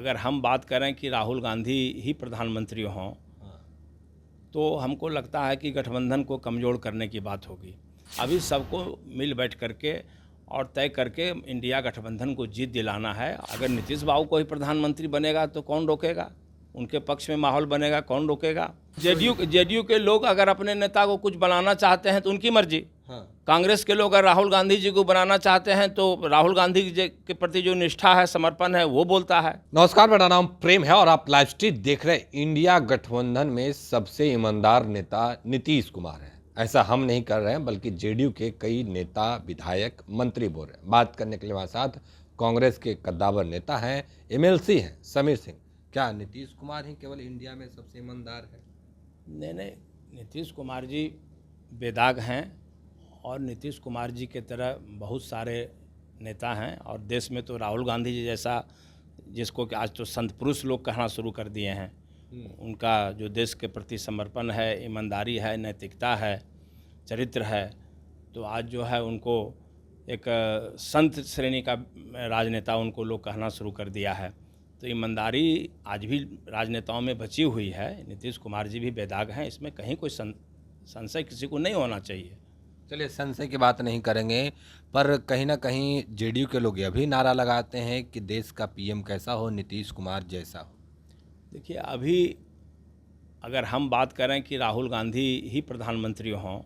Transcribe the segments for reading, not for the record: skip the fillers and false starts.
अगर हम बात करें कि राहुल गांधी ही प्रधानमंत्री हों तो हमको लगता है कि गठबंधन को कमज़ोर करने की बात होगी। अभी सबको मिल बैठ करके और तय करके इंडिया गठबंधन को जीत दिलाना है। अगर नीतीश बाबू को ही प्रधानमंत्री बनेगा तो कौन रोकेगा, उनके पक्ष में माहौल बनेगा, कौन रोकेगा। जेडीयू के लोग अगर अपने नेता को कुछ बनाना चाहते हैं तो उनकी मर्जी। कांग्रेस के लोग अगर राहुल गांधी जी को बनाना चाहते हैं तो राहुल गांधी जी के प्रति जो निष्ठा है, समर्पण है, वो बोलता है। नमस्कार, मेरा नाम प्रेम है और आप लाइव स्ट्रीम देख रहे हैं। इंडिया गठबंधन में सबसे ईमानदार नेता नीतीश कुमार है। ऐसा हम नहीं कर रहे हैं, बल्कि जेडीयू के कई नेता, विधायक, मंत्री बोल रहे हैं। बात करने के लिए हमारे साथ कांग्रेस के कद्दावर नेता हैं, एमएलसी हैं समीर सिंह। क्या नीतीश कुमार ही केवल इंडिया में सबसे ईमानदार है? नहीं, नीतीश कुमार जी बेदाग हैं और नीतीश कुमार जी के तरह बहुत सारे नेता हैं। और देश में तो राहुल गांधी जी जैसा, जिसको कि आज तो संत पुरुष लोग कहना शुरू कर दिए हैं, उनका जो देश के प्रति समर्पण है, ईमानदारी है, नैतिकता है, चरित्र है, तो आज जो है उनको एक संत श्रेणी का राजनेता उनको लोग कहना शुरू कर दिया है। तो ईमानदारी आज भी राजनेताओं में बची हुई है। नीतीश कुमार जी भी बेदाग हैं, इसमें कहीं कोई संशय किसी को नहीं होना चाहिए। चलिए, संशय की बात नहीं करेंगे, पर कहीं ना कहीं जेडीयू के लोग यह भी नारा लगाते हैं कि देश का पीएम कैसा हो, नीतीश कुमार जैसा हो। देखिए, अभी अगर हम बात करें कि राहुल गांधी ही प्रधानमंत्री हों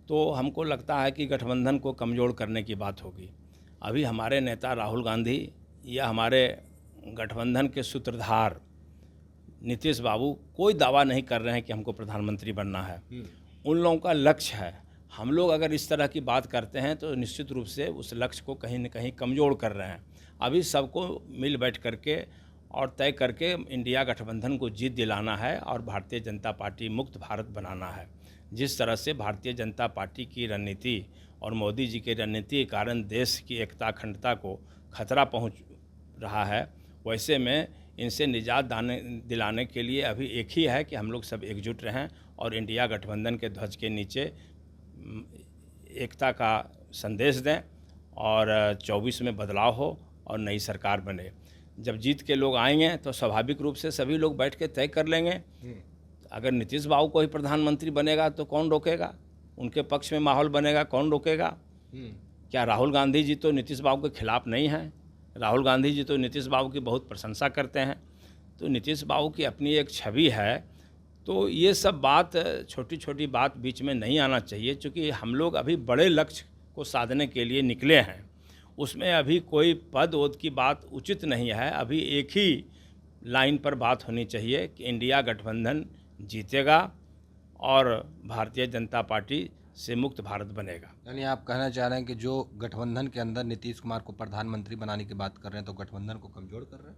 तो हमको लगता है कि गठबंधन को कमज़ोर करने की बात होगी। अभी हमारे नेता राहुल गांधी या हमारे गठबंधन के सूत्रधार नीतीश बाबू कोई दावा नहीं कर रहे हैं कि हमको प्रधानमंत्री बनना है। उन लोगों का लक्ष्य है। हम लोग अगर इस तरह की बात करते हैं तो निश्चित रूप से उस लक्ष्य को कहीं न कहीं कमज़ोर कर रहे हैं। अभी सबको मिल बैठ करके और तय करके इंडिया गठबंधन को जीत दिलाना है और भारतीय जनता पार्टी मुक्त भारत बनाना है। जिस तरह से भारतीय जनता पार्टी की रणनीति और मोदी जी की रणनीति के कारण देश की एकता, अखंडता को खतरा पहुंच रहा है, वैसे में इनसे निजात दिलाने के लिए अभी एक ही है कि हम लोग सब एकजुट रहें और इंडिया गठबंधन के ध्वज के नीचे एकता का संदेश दें और 24 में बदलाव हो और नई सरकार बने। जब जीत के लोग आएंगे तो स्वाभाविक रूप से सभी लोग बैठ के तय कर लेंगे। अगर नीतीश बाबू को ही प्रधानमंत्री बनेगा तो कौन रोकेगा, उनके पक्ष में माहौल बनेगा, कौन रोकेगा। क्या राहुल गांधी जी तो नीतीश बाबू के खिलाफ नहीं हैं? राहुल गांधी जी तो नीतीश बाबू की बहुत प्रशंसा करते हैं। तो नीतीश बाबू की अपनी एक छवि है। तो ये सब बात, छोटी छोटी बात बीच में नहीं आना चाहिए, क्योंकि हम लोग अभी बड़े लक्ष्य को साधने के लिए निकले हैं। उसमें अभी कोई पद ओद की बात उचित नहीं है। अभी एक ही लाइन पर बात होनी चाहिए कि इंडिया गठबंधन जीतेगा और भारतीय जनता पार्टी से मुक्त भारत बनेगा। यानी आप कहना चाह रहे हैं कि जो गठबंधन के अंदर नीतीश कुमार को प्रधानमंत्री बनाने की बात कर रहे हैं तो गठबंधन को कमजोर कर रहे हैं?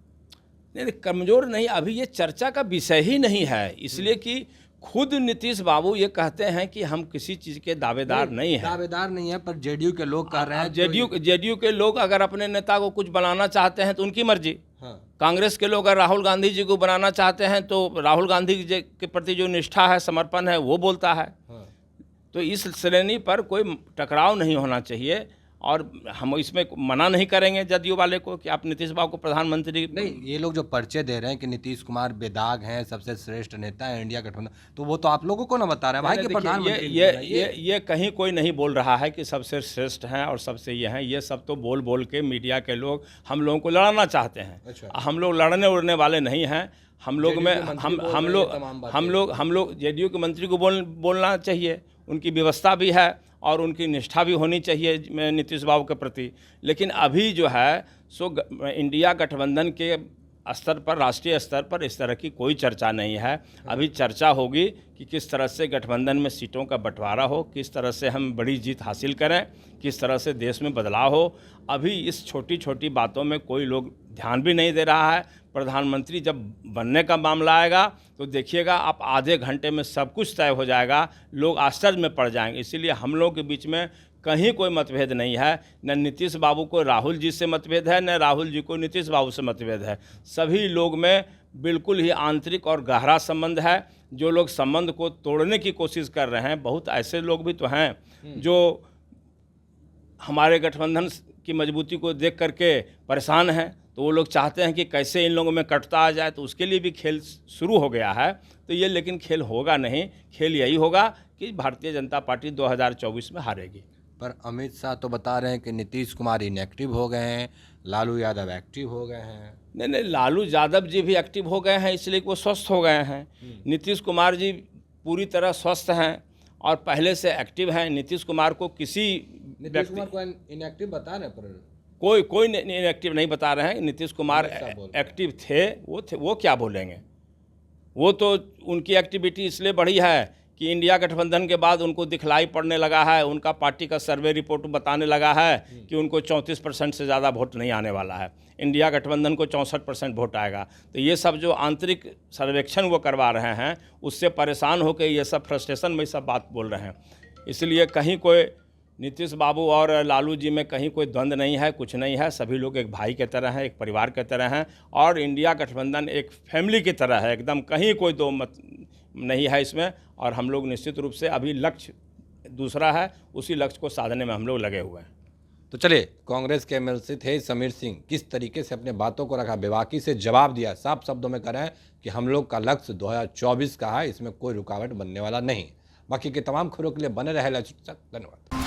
नहीं, कमज़ोर नहीं, अभी ये चर्चा का विषय ही नहीं है। इसलिए कि खुद नीतीश बाबू ये कहते हैं कि हम किसी चीज़ के दावेदार नहीं हैं। दावेदार नहीं है, पर जेडीयू के लोग कह रहे हैं। जेडीयू के लोग अगर अपने नेता को कुछ बनाना चाहते हैं तो उनकी मर्जी। कांग्रेस के लोग अगर राहुल गांधी जी को बनाना चाहते हैं तो राहुल गांधी जी के प्रति जो निष्ठा है, समर्पण है, वो बोलता है। तो इस श्रेणी पर कोई टकराव नहीं होना चाहिए और हम इसमें मना नहीं करेंगे जदयू वाले को कि आप नीतीश बाबू को प्रधानमंत्री नहीं। ये लोग जो पर्चे दे रहे हैं कि नीतीश कुमार बेदाग हैं, सबसे श्रेष्ठ नेता है इंडिया गठबंधन, तो वो तो आप लोगों को ना बता रहे हैं भाई कि प्रधानमंत्री। ये कहीं कोई नहीं बोल रहा है कि सबसे श्रेष्ठ हैं और सबसे ये हैं। ये सब तो बोल बोल के मीडिया के लोग हम लोगों को लड़ाना चाहते हैं। अच्छा। हम लोग लड़ने उड़ने वाले नहीं हैं। हम लोग जेडीयू के मंत्री को बोलना चाहिए। उनकी व्यवस्था भी है और उनकी निष्ठा भी होनी चाहिए नीतीश बाबू के प्रति। लेकिन अभी जो है सो इंडिया गठबंधन के स्तर पर, राष्ट्रीय स्तर पर इस तरह की कोई चर्चा नहीं है। अभी चर्चा होगी कि किस तरह से गठबंधन में सीटों का बंटवारा हो, किस तरह से हम बड़ी जीत हासिल करें, किस तरह से देश में बदलाव हो। अभी इस छोटी छोटी बातों में कोई लोग ध्यान भी नहीं दे रहा है। प्रधानमंत्री जब बनने का मामला आएगा तो देखिएगा आप, आधे घंटे में सब कुछ तय हो जाएगा, लोग आश्चर्य में पड़ जाएंगे। इसीलिए हम लोग के बीच में कहीं कोई मतभेद नहीं है। न नीतीश बाबू को राहुल जी से मतभेद है, न राहुल जी को नीतीश बाबू से मतभेद है। सभी लोग में बिल्कुल ही आंतरिक और गहरा संबंध है। जो लोग संबंध को तोड़ने की कोशिश कर रहे हैं, बहुत ऐसे लोग भी तो हैं जो हमारे गठबंधन की मजबूती को देख करके परेशान हैं। तो वो लोग चाहते हैं कि कैसे इन लोगों में कटता आ जाए, तो उसके लिए भी खेल शुरू हो गया है। तो ये लेकिन खेल होगा नहीं, खेल यही होगा कि भारतीय जनता पार्टी 2024 में हारेगी। पर अमित शाह तो बता रहे हैं कि नीतीश कुमार इनएक्टिव हो गए हैं, लालू यादव एक्टिव हो गए हैं। नहीं, लालू यादव जी भी एक्टिव हो गए हैं, इसलिए कि वो स्वस्थ हो गए हैं। नीतीश कुमार जी पूरी तरह स्वस्थ हैं और पहले से एक्टिव हैं। नीतीश कुमार को किसी नीतीश कुमार को इनएक्टिव बता रहे पर कोई इनएक्टिव नहीं बता रहे हैं। नीतीश कुमार एक्टिव थे, वो क्या बोलेंगे। वो तो उनकी एक्टिविटी इसलिए बढ़ी है कि इंडिया गठबंधन के बाद उनको दिखलाई पड़ने लगा है। उनका पार्टी का सर्वे रिपोर्ट बताने लगा है कि उनको 34% से ज़्यादा वोट नहीं आने वाला है। इंडिया गठबंधन को 64% वोट आएगा। तो ये सब जो आंतरिक सर्वेक्षण वो करवा रहे हैं, उससे परेशान होकर ये सब फ्रस्ट्रेशन में सब बात बोल रहे हैं। इसलिए कहीं कोई नीतीश बाबू और लालू जी में कहीं कोई द्वंद्व नहीं है, कुछ नहीं है। सभी लोग एक भाई के तरह हैं, एक परिवार के तरह हैं और इंडिया गठबंधन एक फैमिली की तरह है एकदम। कहीं कोई दो मत नहीं है इसमें। और हम लोग निश्चित रूप से अभी लक्ष्य दूसरा है, उसी लक्ष्य को साधने में हम लोग लगे हुए हैं। तो चलिए, कांग्रेस के एमएलसी थे समीर सिंह, किस तरीके से अपने बातों को रखा, बेबाकी से जवाब दिया, साफ शब्दों में कह रहे हैं कि हम लोग का लक्ष्य 2024 का है, इसमें कोई रुकावट बनने वाला नहीं। बाकी के तमाम खबरों के लिए बने रहे। धन्यवाद।